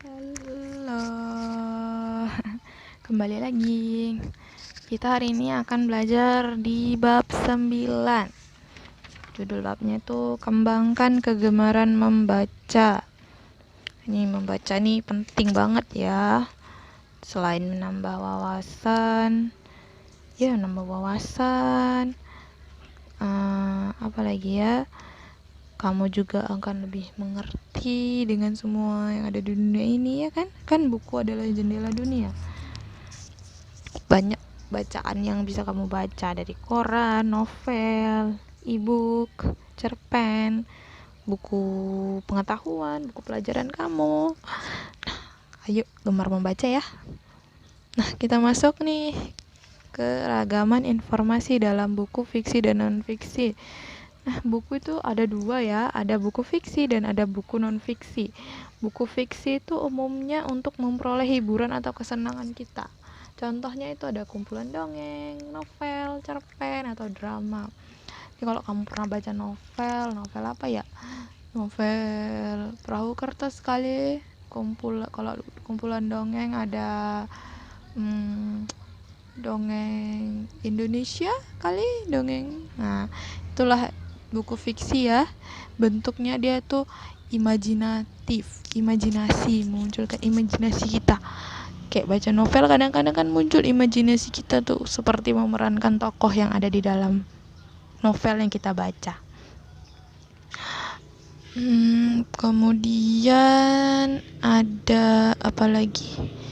Halo, kembali lagi. Kita hari ini akan belajar di bab 9. Judul babnya itu kembangkan kegemaran membaca. Ini membaca nih penting banget ya. Selain menambah wawasan, apalagi ya, kamu juga akan lebih mengerti dengan semua yang ada di dunia ini, ya kan? Kan buku adalah jendela dunia. Banyak bacaan yang bisa kamu baca dari koran, novel, e-book, cerpen, buku pengetahuan, buku pelajaran kamu. Ayo gemar membaca ya. Nah, kita masuk nih ke ragaman informasi dalam buku fiksi dan non-fiksi. Nah, buku itu ada dua ya, ada buku fiksi dan ada buku non-fiksi. Buku fiksi itu umumnya untuk memperoleh hiburan atau kesenangan kita. Contohnya itu ada kumpulan dongeng, novel, cerpen, atau drama. Jadi kalau kamu pernah baca novel apa ya? Novel perahu kertas kali. Kalau kumpulan dongeng ada dongeng Indonesia kali, dongeng. Nah, itulah buku fiksi ya. Bentuknya dia tuh imajinasi, memunculkan imajinasi kita. Kayak baca novel kadang-kadang kan muncul imajinasi kita tuh seperti memerankan tokoh yang ada di dalam novel yang kita baca. Kemudian ada apa lagi?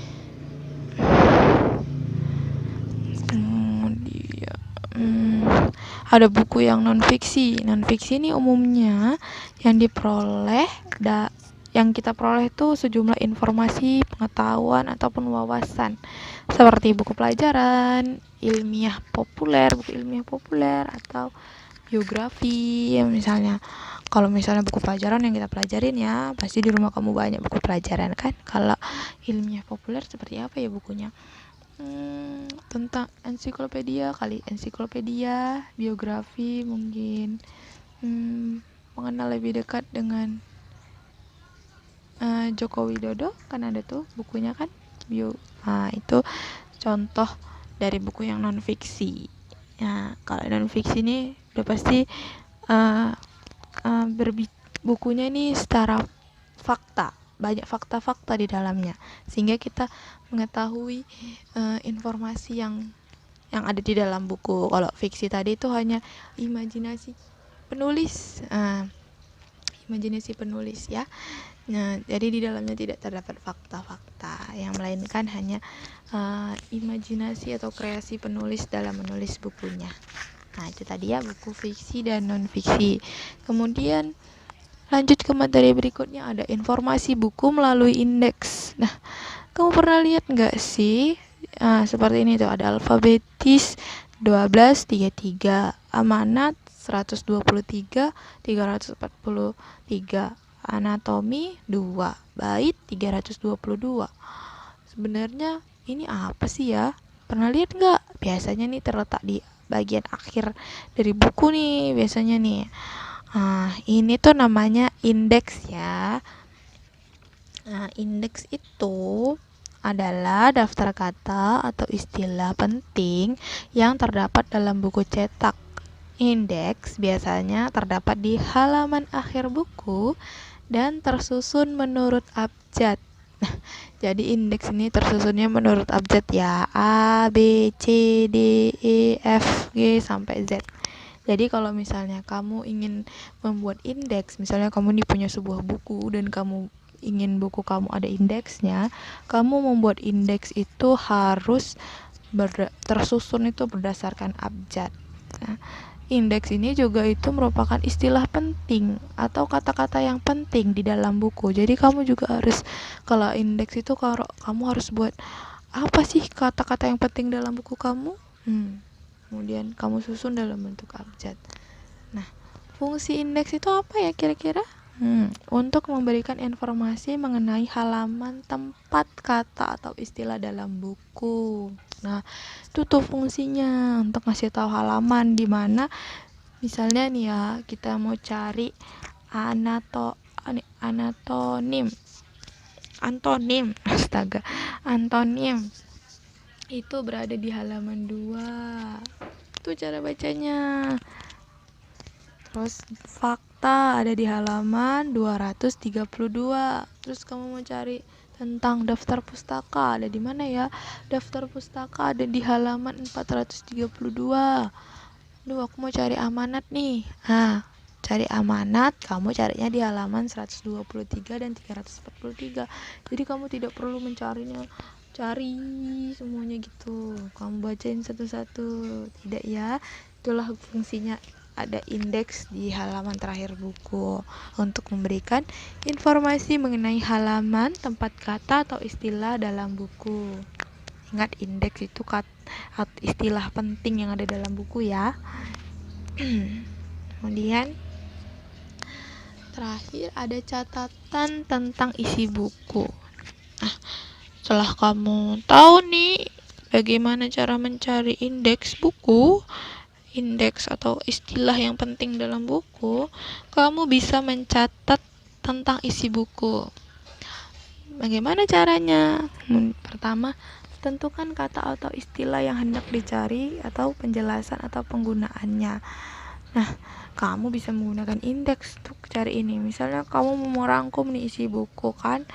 Ada buku yang non-fiksi. Non-fiksi ini umumnya yang kita peroleh itu sejumlah informasi, pengetahuan ataupun wawasan seperti buku pelajaran, buku ilmiah populer atau biografi. Misalnya kalau buku pelajaran yang kita pelajarin ya, pasti di rumah kamu banyak buku pelajaran kan. Kalau ilmiah populer seperti apa ya bukunya? Tentang ensiklopedia, biografi mungkin, mengenal lebih dekat dengan Joko Widodo, kan ada tuh bukunya kan, itu contoh dari buku yang non fiksi. Nah, kalau non fiksi ini udah pasti bukunya ini secara fakta, banyak fakta-fakta di dalamnya, sehingga kita mengetahui informasi yang ada di dalam buku. Kalau fiksi tadi itu hanya imajinasi penulis, ya. Nah, jadi di dalamnya tidak terdapat fakta-fakta, yang melainkan hanya imajinasi atau kreasi penulis dalam menulis bukunya. Nah, itu tadi ya buku fiksi dan non-fiksi. Kemudian lanjut ke materi berikutnya, ada informasi buku melalui indeks. Nah, kamu pernah lihat nggak sih? Seperti ini tuh, ada alfabetis 1233, amanat 123, 343, anatomi 2, bait 322. Sebenarnya ini apa sih ya? Pernah lihat nggak? Biasanya nih terletak di bagian akhir dari buku nih biasanya nih. Ini tuh namanya indeks ya. Nah, indeks itu adalah daftar kata atau istilah penting yang terdapat dalam buku cetak. Indeks biasanya terdapat di halaman akhir buku dan tersusun menurut abjad. Nah, jadi indeks ini tersusunnya menurut abjad ya, A, B, C, D, E, F, G sampai Z. Jadi kalau misalnya kamu ingin membuat indeks, misalnya kamu nih punya sebuah buku dan kamu ingin buku kamu ada indeksnya, kamu membuat indeks itu harus tersusun itu berdasarkan abjad. Nah, indeks ini juga itu merupakan istilah penting atau kata-kata yang penting di dalam buku. Jadi kamu juga harus, kalau indeks itu kalau kamu harus buat apa sih kata-kata yang penting dalam buku kamu? Kemudian kamu susun dalam bentuk abjad. Nah, fungsi indeks itu apa ya kira-kira? Untuk memberikan informasi mengenai halaman, tempat kata atau istilah dalam buku. Nah, itu tuh fungsinya, untuk ngasih tahu halaman di mana misalnya nih ya, kita mau cari anatonim. Antonim, astaga, antonim itu berada di halaman 2. Itu cara bacanya. Terus fakta ada di halaman 232. Terus kamu mau cari tentang daftar pustaka ada di mana ya? Daftar pustaka ada di halaman 432. Duh, aku mau cari amanat nih. Cari amanat, kamu carinya di halaman 123 dan 343. Jadi kamu tidak perlu mencarinya, cari semuanya gitu. Kamu bacain satu-satu. Tidak ya? Itulah fungsinya ada indeks di halaman terakhir buku untuk memberikan informasi mengenai halaman, tempat kata atau istilah dalam buku. Ingat, indeks itu istilah penting yang ada dalam buku ya. Kemudian terakhir ada catatan tentang isi buku. Nah, setelah kamu tahu nih bagaimana cara mencari indeks buku, indeks atau istilah yang penting dalam buku, kamu bisa mencatat tentang isi buku. Bagaimana caranya? Pertama, tentukan kata atau istilah yang hendak dicari atau penjelasan atau penggunaannya. Nah, kamu bisa menggunakan indeks untuk cari ini. Misalnya kamu mau merangkum nih isi buku kan,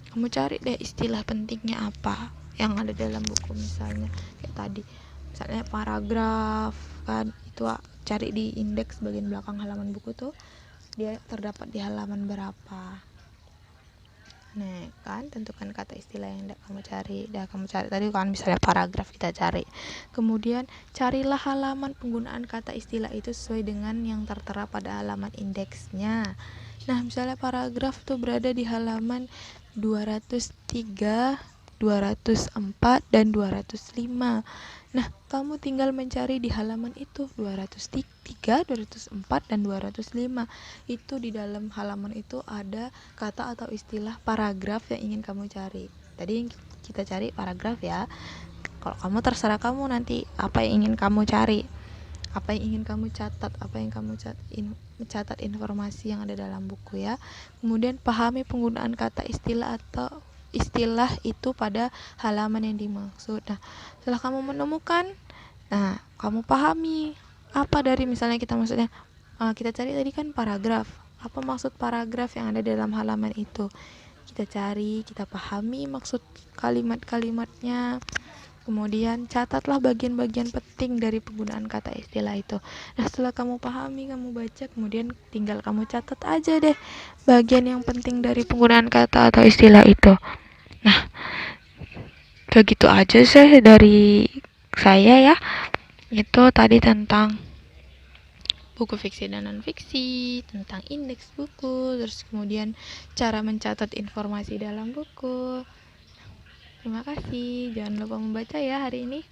kamu cari deh istilah pentingnya apa yang ada dalam buku. Misalnya kayak tadi, misalnya paragraf kan, itu cari di indeks bagian belakang halaman buku tuh dia terdapat di halaman berapa. Nah, kan tentukan kata istilah yang kamu cari. Kamu cari tadi kan misalnya paragraf kita cari. Kemudian carilah halaman penggunaan kata istilah itu sesuai dengan yang tertera pada halaman indeksnya. Nah, misalnya paragraf tuh berada di halaman 203, 204 dan 205. Nah, kamu tinggal mencari di halaman itu 203, 204 dan 205. Itu di dalam halaman itu ada kata atau istilah paragraf yang ingin kamu cari. Tadi kita cari paragraf ya. Kalau kamu terserah kamu nanti apa yang ingin kamu cari, apa yang ingin kamu catat, apa yang kamu mencatat informasi yang ada dalam buku ya. Kemudian pahami penggunaan kata istilah atau istilah itu pada halaman yang dimaksud. Nah, setelah kamu menemukan, kamu pahami apa dari misalnya kita maksudnya kita cari tadi kan paragraf. Apa maksud paragraf yang ada dalam halaman itu? Kita cari, kita pahami maksud kalimat-kalimatnya. Kemudian catatlah bagian-bagian penting dari penggunaan kata istilah itu. Nah, setelah kamu pahami, kamu baca, kemudian tinggal kamu catat aja deh bagian yang penting dari penggunaan kata atau istilah itu. Nah, begitu aja sih dari saya ya. Itu tadi tentang buku fiksi dan non-fiksi, tentang indeks buku, terus kemudian cara mencatat informasi dalam buku. Terima kasih, jangan lupa membaca ya hari ini.